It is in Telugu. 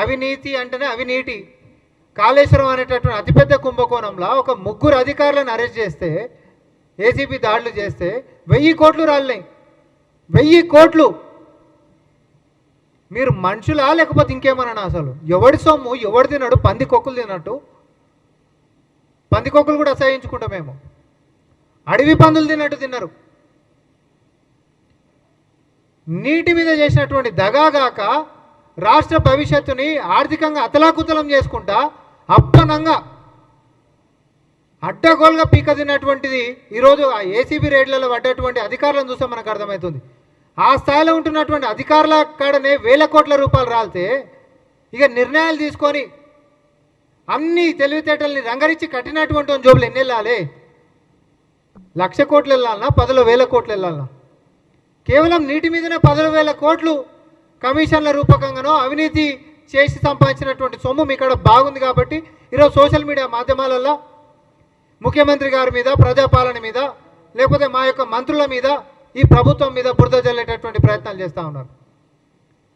అవినీతి అంటేనే అవినీతి. కాళేశ్వరం అనేటటువంటి అతిపెద్ద కుంభకోణంలో ఒక ముగ్గురు అధికారులను అరెస్ట్ చేస్తే, ఏసీబీ దాడులు చేస్తే 1000 కోట్లు రాలినాయి. 1000 కోట్లు. మీరు మనుషులా లేకపోతే ఇంకేమన్నా? అసలు ఎవడి సొమ్ము ఎవడు తిన్నాడు? పందికొక్కులు తిన్నట్టు. పందికొక్కులు కూడా అసహించుకుంటాం మేము. అడవి పందులు తిన్నట్టు తిన్నారు. నీటి మీద చేసినటువంటి దగాగాక రాష్ట్ర భవిష్యత్తుని ఆర్థికంగా అతలాకుతలం చేసుకుంటా అప్పనంగా అడ్డగోలుగా పీక తిన్నటువంటిది ఈరోజు ఆ ఏసీబీ రేట్లలో పడ్డటువంటి అధికారులను చూస్తే మనకు అర్థమవుతుంది. ఆ స్థాయిలో ఉంటున్నటువంటి అధికారుల కాడనే 1000 కోట్ల రూపాయలు రాలితే ఇక నిర్ణయాలు తీసుకొని అన్ని తెలివితేటల్ని రంగరించి కట్టినటువంటి జోబులు ఎన్ని వెళ్ళాలి? 1,00,000 కోట్లు వెళ్ళాలన్నా 10,000 కోట్లు వెళ్ళాలన్నా? కేవలం నీటి మీదనే 10,000 కోట్లు కమిషన్ల రూపకంగానో అవినీతి చేసి సంపాదించినటువంటి సొమ్ము మీ కాడ బాగుంది కాబట్టి ఈరోజు సోషల్ మీడియా మాధ్యమాలలో ముఖ్యమంత్రి గారి మీద, ప్రజాపాలన మీద, లేకపోతే మా యొక్క మంత్రుల మీద, ఈ ప్రభుత్వం మీద బురద జల్లేటటువంటి ప్రయత్నాలు చేస్తూ ఉన్నారు.